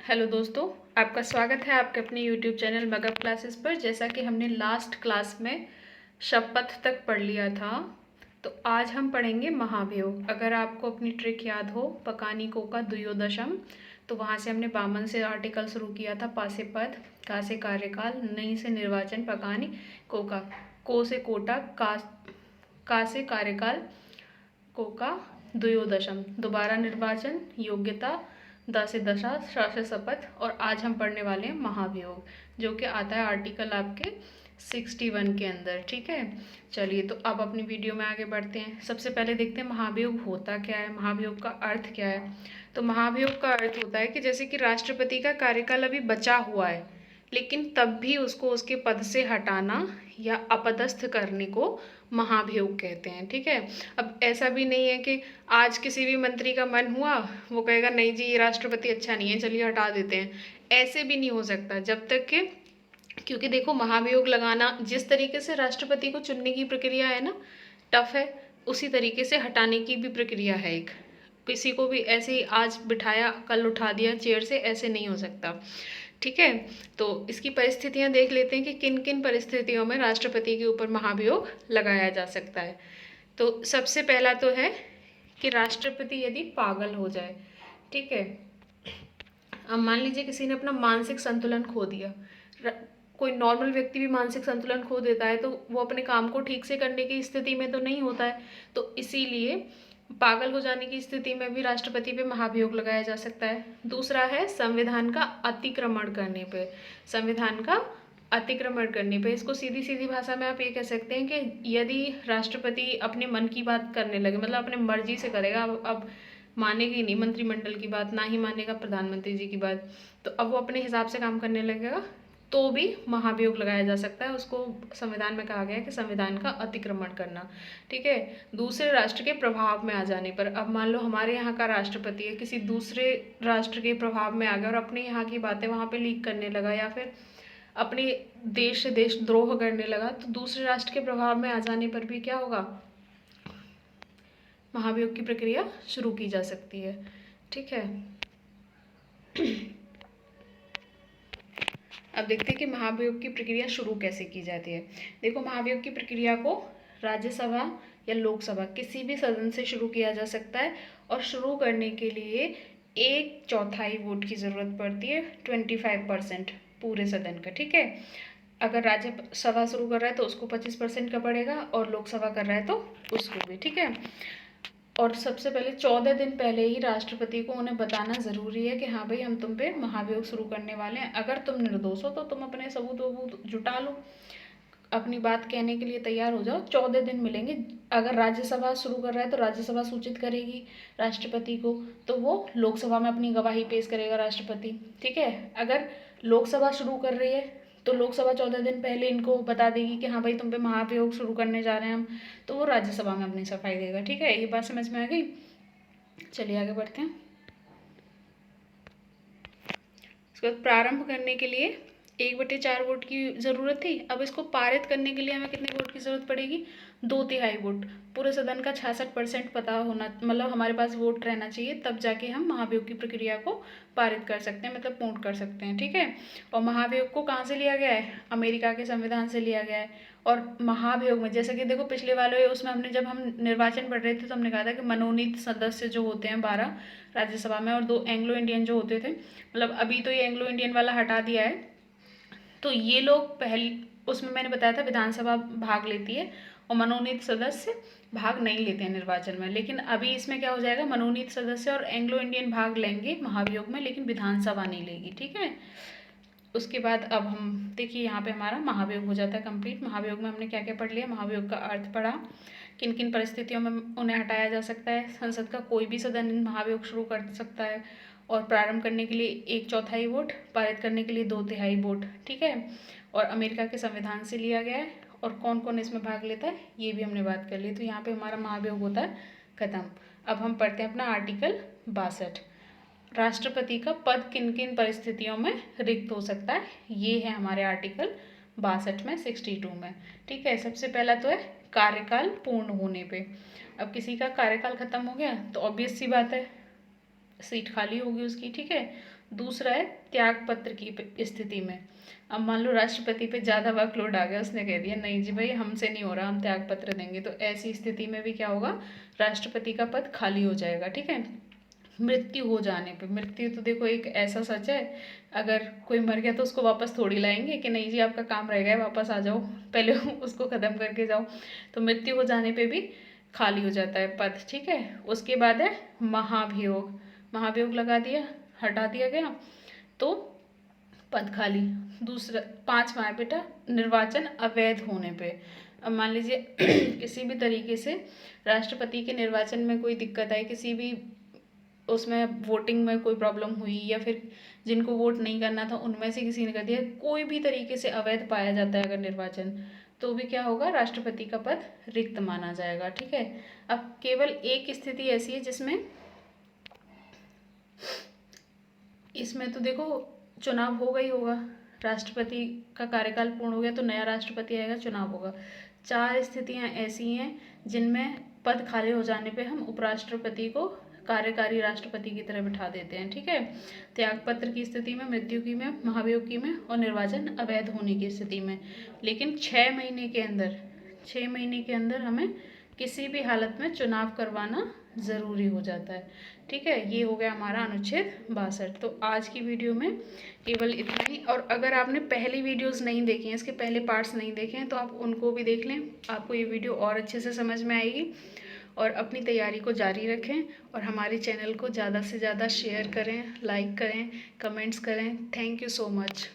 Hello दोस्तों, आपका स्वागत है आपके अपने यूट्यूब चैनल मगध क्लासेस पर। जैसा कि हमने लास्ट क्लास में शपथ तक पढ़ लिया था, तो आज हम पढ़ेंगे महाभियोग। अगर आपको अपनी ट्रिक याद हो, पकानी को का द्वयोदशम, तो वहाँ से हमने बामन से आर्टिकल शुरू किया था। पा से पद, का से कार्यकाल, नहीं से निर्वाचन, पकानी को से कोटा, का से कार्यकाल, को का द्वयोदशम, दोबारा निर्वाचन, योग्यता, द से दशा, श से शपथ। और आज हम पढ़ने वाले हैं महाभियोग, जो कि आता है आर्टिकल आपके 61 के अंदर। ठीक है, चलिए तो अब अपनी वीडियो में आगे बढ़ते हैं। सबसे पहले देखते हैं महाभियोग होता क्या है, महाभियोग का अर्थ क्या है। तो महाभियोग का अर्थ होता है कि जैसे कि राष्ट्रपति का कार्यकाल अभी बचा हुआ है, लेकिन तब भी उसको उसके पद से हटाना या अपदस्थ करने को महाभियोग कहते हैं। ठीक है, अब ऐसा भी नहीं है कि आज किसी भी मंत्री का मन हुआ, वो कहेगा नहीं जी ये राष्ट्रपति अच्छा नहीं है, चलिए हटा देते हैं। ऐसे भी नहीं हो सकता जब तक कि, क्योंकि देखो महाभियोग लगाना जिस तरीके से राष्ट्रपति को चुनने की प्रक्रिया है ना, टफ है, उसी तरीके से हटाने की भी प्रक्रिया है एक। किसी को भी ऐसे ही आज बिठाया कल उठा दिया चेयर से, ऐसे नहीं हो सकता। ठीक है, तो इसकी परिस्थितियां देख लेते हैं कि किन किन परिस्थितियों में राष्ट्रपति के ऊपर महाभियोग लगाया जा सकता है। तो सबसे पहला तो है कि राष्ट्रपति यदि पागल हो जाए। ठीक है, अब मान लीजिए किसी ने अपना मानसिक संतुलन खो दिया। कोई नॉर्मल व्यक्ति भी मानसिक संतुलन खो देता है तो वो अपने काम को ठीक से करने की स्थिति में तो नहीं होता है, तो इसीलिए पागल हो जाने की स्थिति में भी राष्ट्रपति पे महाभियोग लगाया जा सकता है। दूसरा है संविधान का अतिक्रमण करने पे। संविधान का अतिक्रमण करने पे, इसको सीधी सीधी भाषा में आप ये कह सकते हैं कि यदि राष्ट्रपति अपने मन की बात करने लगे, मतलब अपने मर्जी से करेगा, अब मानेगा ही नहीं मंत्रिमंडल की बात, ना ही मानेगा प्रधानमंत्री जी की बात, तो अब वो अपने हिसाब से काम करने लगेगा, तो भी महाभियोग लगाया जा सकता है। उसको संविधान में कहा गया है कि संविधान का अतिक्रमण करना। ठीक है, दूसरे राष्ट्र के प्रभाव में आ जाने पर, अब मान लो हमारे यहाँ का राष्ट्रपति है, किसी दूसरे राष्ट्र के प्रभाव में आ गया और अपने यहाँ की बातें वहाँ पे लीक करने लगा, या फिर अपने देश से देशद्रोह करने लगा, तो दूसरे राष्ट्र के प्रभाव में आ जाने पर भी क्या होगा, महाभियोग की प्रक्रिया शुरू की जा सकती है। ठीक है, अब देखते हैं कि महाभियोग की प्रक्रिया शुरू कैसे की जाती है। देखो, महाभियोग की प्रक्रिया को राज्यसभा या लोकसभा किसी भी सदन से शुरू किया जा सकता है, और शुरू करने के लिए 1/4 वोट की ज़रूरत पड़ती है, 25% पूरे सदन का। ठीक है, अगर राज्यसभा शुरू कर रहा है तो उसको 25% का पड़ेगा, और लोकसभा कर रहा है तो उसको भी। ठीक है, और सबसे पहले 14 दिन पहले ही राष्ट्रपति को उन्हें बताना ज़रूरी है कि हाँ भाई हम तुम पे महाभियोग शुरू करने वाले हैं। अगर तुम निर्दोष हो तो तुम अपने सबूत वबूत जुटा लो, अपनी बात कहने के लिए तैयार हो जाओ। 14 दिन मिलेंगे। अगर राज्यसभा शुरू कर रहा है तो राज्यसभा सूचित करेगी राष्ट्रपति को, तो वो लोकसभा में अपनी गवाही पेश करेगा राष्ट्रपति। ठीक है, अगर लोकसभा शुरू कर रही है तो लोकसभा 14 दिन पहले इनको बता देगी कि हाँ भाई तुम पे महाभियोग शुरू करने जा रहे हैं हम, तो वो राज्यसभा में अपनी सफाई देगा। ठीक है, ये बात समझ में आ गई। चलिए आगे बढ़ते हैं। उसके बाद प्रारंभ करने के लिए 1/4 वोट की ज़रूरत थी। अब इसको पारित करने के लिए हमें कितने वोट की ज़रूरत पड़ेगी, 2/3 वोट। पूरे सदन का 66% पता होना, मतलब हमारे पास वोट रहना चाहिए, तब जाके हम महाभियोग की प्रक्रिया को पारित कर सकते हैं, मतलब पूर्ण कर सकते हैं। ठीक है, और महाभियोग को कहाँ से लिया गया है, अमेरिका के संविधान से लिया गया है। और महाभियोग में जैसे कि देखो पिछले वाले उसमें हमने, जब हम निर्वाचन पढ़ रहे थे तो हमने कहा था कि मनोनीत सदस्य जो होते हैं 12 राज्यसभा में, और 2 एंग्लो इंडियन जो होते थे, मतलब अभी तो ये एंग्लो इंडियन वाला हटा दिया है, तो ये लोग पहले, उसमें मैंने बताया था विधानसभा भाग लेती है और मनोनीत सदस्य भाग नहीं लेते हैं निर्वाचन में। लेकिन अभी इसमें क्या हो जाएगा, मनोनीत सदस्य और एंग्लो इंडियन भाग लेंगे महाभियोग में, लेकिन विधानसभा नहीं लेगी। ठीक है, उसके बाद अब हम देखिए यहाँ पे हमारा महाभियोग हो जाता है कंप्लीट। महाभियोग में हमने क्या क्या पढ़ लिया, महाभियोग का अर्थ पढ़ा, किन किन परिस्थितियों में उन्हें हटाया जा सकता है, संसद का कोई भी सदन महाभियोग शुरू कर सकता है, और प्रारंभ करने के लिए 1/4 वोट, पारित करने के लिए 2/3 वोट। ठीक है, और अमेरिका के संविधान से लिया गया है, और कौन कौन इसमें भाग लेता है ये भी हमने बात कर ली। तो यहाँ पे हमारा महाभियोग होता है खत्म। अब हम पढ़ते हैं अपना आर्टिकल 62, राष्ट्रपति का पद किन किन परिस्थितियों में रिक्त हो सकता है, ये है हमारे आर्टिकल 62 में, 62 में। ठीक है, सबसे पहला तो है कार्यकाल पूर्ण होने पे। अब किसी का कार्यकाल खत्म हो गया तो ऑब्वियस सी बात है सीट खाली होगी उसकी। ठीक है, दूसरा है त्याग पत्र की स्थिति में। अब मान लो राष्ट्रपति पे ज़्यादा वर्कलोड आ गया, उसने कह दिया नहीं जी भाई हमसे नहीं हो रहा, हम त्याग पत्र देंगे, तो ऐसी स्थिति में भी क्या होगा, राष्ट्रपति का पद खाली हो जाएगा। ठीक है। मृत्यु हो जाने पे, मृत्यु तो देखो एक ऐसा सच है, अगर कोई मर गया तो उसको वापस थोड़ी लाएंगे कि नहीं जी आपका काम रह गया वापस आ जाओ, पहले उसको ख़त्म करके जाओ। तो मृत्यु हो जाने पे भी खाली हो जाता है पद। ठीक है। उसके बाद है महाभियोग। महाभियोग लगा दिया, हटा दिया गया तो पद खाली। दूसरा 5वां है बेटा निर्वाचन अवैध होने पे। अब मान लीजिए किसी भी तरीके से राष्ट्रपति के निर्वाचन में कोई दिक्कत आई, किसी भी उसमें वोटिंग में कोई प्रॉब्लम हुई, या फिर जिनको वोट नहीं करना था उनमें से किसी ने कर दिया, कोई भी तरीके से अवैध पाया जाता है अगर निर्वाचन, तो भी क्या होगा, राष्ट्रपति का पद रिक्त माना जाएगा। ठीक है। अब केवल एक स्थिति ऐसी है जिसमें इसमें तो देखो चुनाव होगा ही होगा, राष्ट्रपति का कार्यकाल पूर्ण हो गया तो नया राष्ट्रपति आएगा, चुनाव होगा। 4 स्थितियां ऐसी हैं जिनमें पद खाली हो जाने पे हम उपराष्ट्रपति को कार्यकारी राष्ट्रपति की तरह बिठा देते हैं। ठीक है। त्यागपत्र की स्थिति में, मृत्यु की में, महाभियोग की में और निर्वाचन अवैध होने की स्थिति में। लेकिन 6 महीने के अंदर, 6 महीने के अंदर हमें किसी भी हालत में चुनाव करवाना ज़रूरी हो जाता है। ठीक है। ये हो गया हमारा अनुच्छेद 62। तो आज की वीडियो में केवल इतना ही, और अगर आपने पहली वीडियोस नहीं देखी हैं, इसके पहले पार्ट्स नहीं देखे हैं, तो आप उनको भी देख लें, आपको ये वीडियो और अच्छे से समझ में आएगी। और अपनी तैयारी को जारी रखें और हमारे चैनल को ज़्यादा से ज़्यादा शेयर करें, लाइक करें, कमेंट्स करें। Thank you so much.